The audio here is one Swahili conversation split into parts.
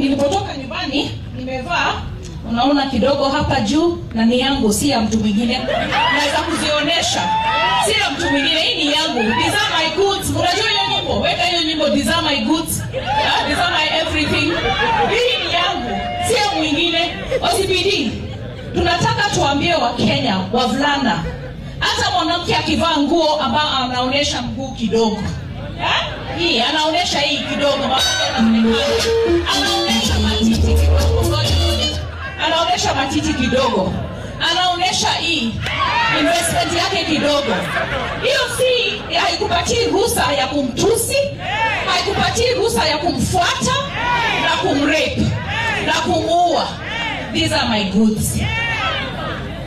nilipotoka nyumbani nimevaa, unaona kidogo hapa juu, na ni yangu, si ya mtu mwingine. Naweza kuzionyesha, si ya mtu mwingine, hii ni yangu. These are my goods. Unajua hiyo nyimbo? Weka hiyo nyimbo, these are my goods. These are my everything. Hii ni yangu, si ya mwingine. OCPD, tunataka tuambie wa Kenya, wavulana, hata mwanamke akivaa nguo ambayo anaonesha mguu kidogo, hii anaonesha hii kidogo, anaonesha matiti kidogo, anaonesha matiti kidogo, anaonesha hii investment yake kidogo, hiyo si haikupatii ruhusa ya kumtusi, haikupatii ruhusa ya kumfuata na kumrape na kumuua. These are my goods,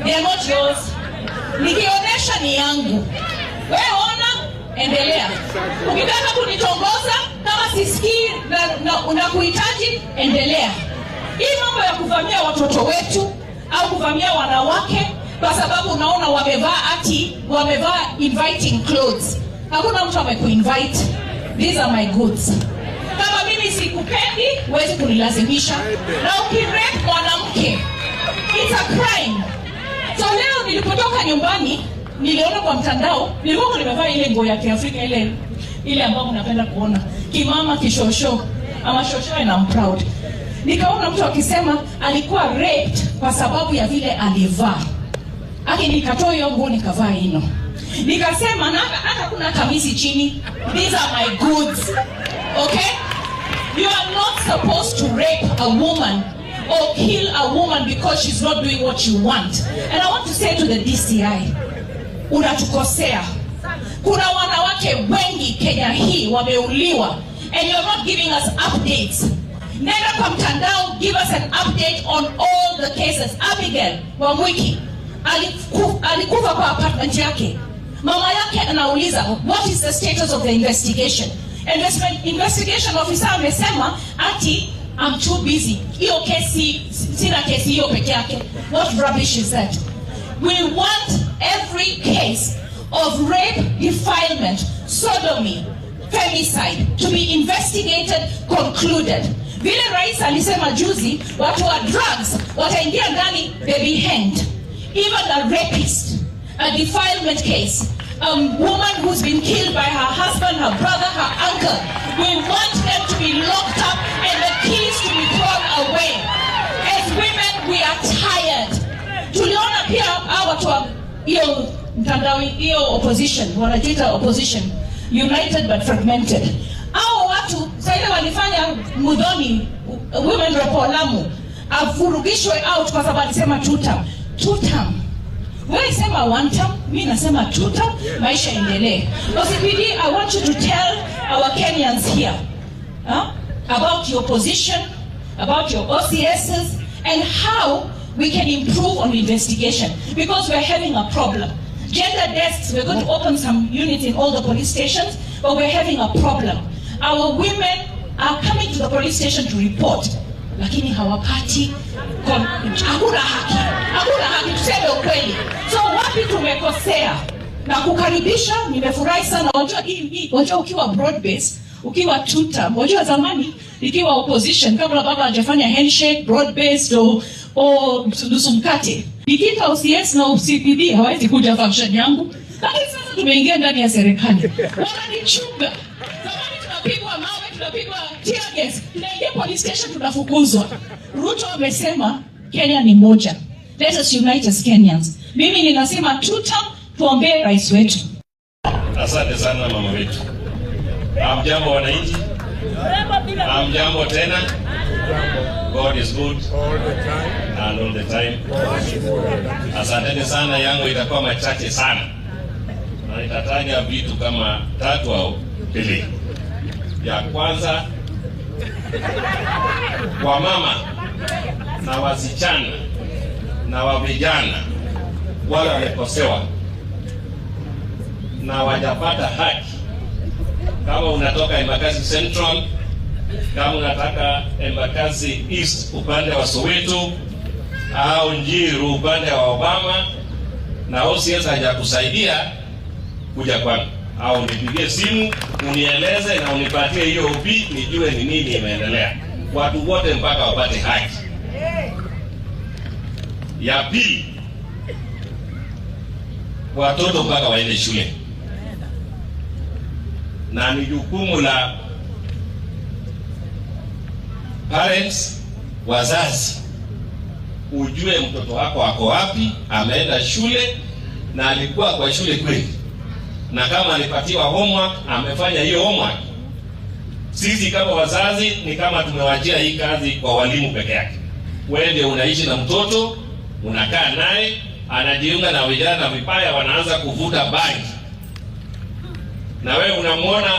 they are not yours. Nikionesha ni yangu, wewe ona, endelea. Ukitaka kunitongoza kama sisikii na unakuhitaji, endelea. Hii mambo ya kuvamia watoto wetu au kuvamia wanawake kwa sababu unaona wamevaa inviting clothes. Hakuna mtu amekuinvite. These are my goods. Kama mimi sikupendi, huwezi kunilazimisha. Na ukirape mwanamke, it's a crime. So leo nilipotoka nyumbani, niliona kwa mtandao, nilikuwa nimevaa ile nguo ya Kiafrika ile ambayo mnapenda kuona, kimama kishosho ama shosho, and I'm proud. Nikaona mtu akisema alikuwa raped kwa sababu ya vile alivaa. Aki nikatoa hiyo nguo nikavaa hino. Nikasema hata kuna kamisi chini. These are my goods. Okay? You are not supposed to rape a woman or kill a woman because she's not doing what you want. And I want to say to the DCI, unatukosea. Kuna wanawake wengi Kenya hii wameuliwa, and you're not giving us updates. Nenda kwa mtandao, give us an update on all the cases. Abigail Wamwiki alikufa kwa apartment yake. Mama yake anauliza, what is the status of the investigation? Investigation officer amesema ati I'm too busy. Hiyo kesi, sina kesi hiyo peke yake. What rubbish is that? We want every case of rape, defilement, sodomy, femicide to be investigated, concluded. Vile rais alisema juzi, watu wa drugs wataingia ndani, they be hanged. Even a rapist, a defilement case, a woman who's been killed by her husband, her brother, her uncle, we want them to be locked up and the keys to be thrown away. As women, we are tired. Tuliona pia hawa watu wa hiyo mtandao, hiyo opposition, wanajiita opposition, united but fragmented. Hao watu sasa walifanya Mudhoni women rep Lamu afurugishwe out kwa sababu alisema two term. Wewe sema one term, mimi nasema two term, maisha endelee. OCPD, I want you to tell our Kenyans here about your position, about your OCSs, and how we can improve on investigation, because we're having a problem. Gender desks, we're going to open some units in all the police stations, but we're having a problem. Our women are coming to the police station to report, lakini hawapati, hakuna haki, tuseme ukweli. So wapi tumekosea? Na kukaribisha, nimefurahi sana. Wajua ukiwa broad base, ukiwa two term, wajua zamani ikiwa opposition, kabla baba hajafanya handshake, broad based o nusu mkate, nikita OCS na OCPD hawezi kuja function yangu. Lakini sasa tumeingia ndani ya serikali, wananichunga. Zamani tunapigwa mawe, tunapigwa tear gas, tunaingia police station tunafukuzwa. Ruto amesema Kenya ni moja, let us unite as Kenyans. Mimi ninasema tuombee rais wetu. Asante sana mama wetu. Hamjambo wananchi? Hamjambo tena? God is good all the time and all the time. Asante sana, yangu itakuwa machache sana. Na nitataja vitu kama 3 au 2. Ya kwanza, kwa mama na wasichana na wavijana wale wamekosewa na wajapata haki. Kama unatoka Embakasi Central, kama unataka Embakasi East upande wa Soweto au Njiru upande wa Obama, na OCS hajakusaidia, kuja kwangu au nipigie simu unieleze na unipatie hiyo upi nijue ni nini imeendelea. watu wote mpaka wapate haki. Ya pili, watoto mpaka waende shule, na ni jukumu la parents, wazazi, ujue mtoto wako ako wapi, ameenda shule na alikuwa kwa shule kweli, na kama alipatiwa homework amefanya hiyo homework. Sisi kama wazazi ni kama tumewachia hii kazi kwa walimu peke yake. Wewe ndio unaishi na mtoto, unakaa naye, anajiunga na vijana vibaya, wanaanza kuvuta bangi, na wewe unamwona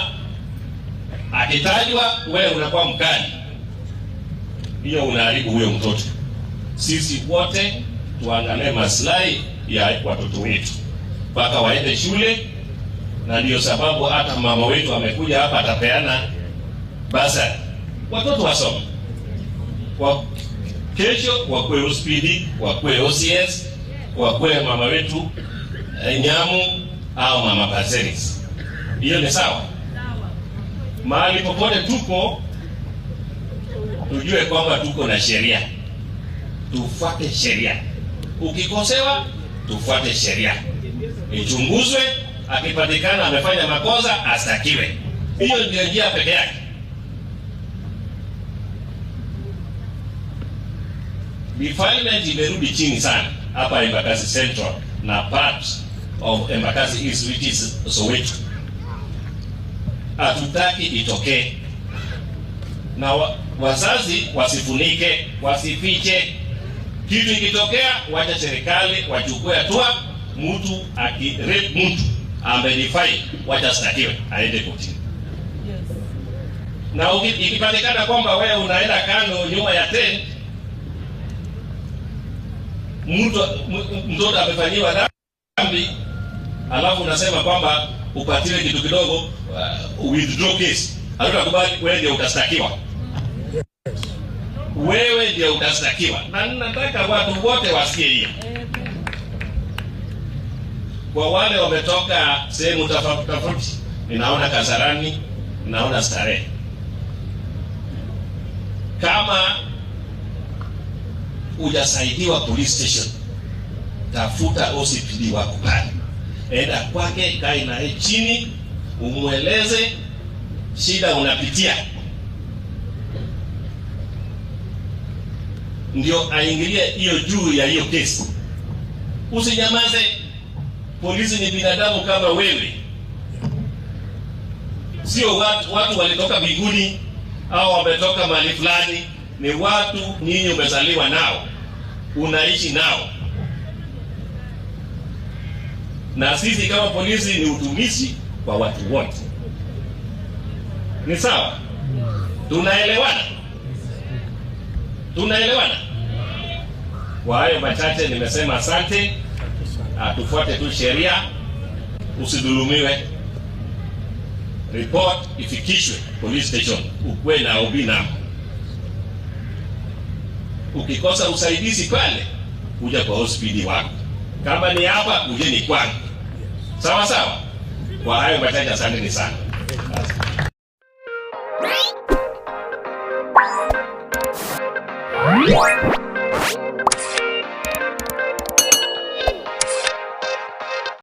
akitajwa, wewe unakuwa mkali. Hiyo unaharibu huyo mtoto. Sisi wote tuangalie maslahi ya watoto wetu mpaka waende shule, na ndio sababu hata mama wetu amekuja hapa atapeana basa watoto wasome. Kwa kesho wakwe hospitali, wakwe OCS, wakwe mama wetu Nyamu au mama Paseris. Hiyo ni sawa. Mahali popote tuko, tujue kwamba tuko na sheria. Tufuate sheria. Ukikosewa, tufuate sheria. Ichunguzwe, akipatikana amefanya makosa astakiwe. Hiyo ndio njia pekee yake. Defilement imerudi chini sana hapa Embakasi Central na part of Embakasi East, which is Soweto. Hatutaki itokee, na wazazi wasifunike, wasifiche. Kitu ikitokea, wacha serikali wachukue hatua. Mtu akirape mtu amedefy, wacha stakiwe, aende kotini. Na ikipatikana kwamba wewe unaenda kando nyuma ya tent, mtoto amefanyiwa dhambi, alafu unasema kwamba upatiwe kitu kidogo, withdraw case, hatutakubali. Wewe ndio utastakiwa, wewe ndio utastakiwa. Na nataka watu wote wasikie hiyo. Kwa wale wametoka sehemu tofauti, ninaona Kasarani, ninaona Starehe, kama hujasaidiwa police station, tafuta OCPD wako pale, enda kwake, kaa naye chini, umweleze shida unapitia, ndio aingilie hiyo juu ya hiyo kesi. Usinyamaze. Polisi ni binadamu kama wewe, sio watu walitoka mbinguni au wametoka mahali fulani. Ni watu nyinyi umezaliwa nao, unaishi nao. Na sisi kama polisi ni utumishi kwa watu wote. Ni sawa? Tunaelewana? Tunaelewana? Kwa hayo machache nimesema asante. Tufuate tu sheria, usidhulumiwe. Report ifikishwe police station, ukwe na ubina. Ukikosa usaidizi pale, kuja kwa hospitali wako. Kama ni hapa, uje ni kwangu. Sawa sawa? Kwa hayo machache asante ni sana.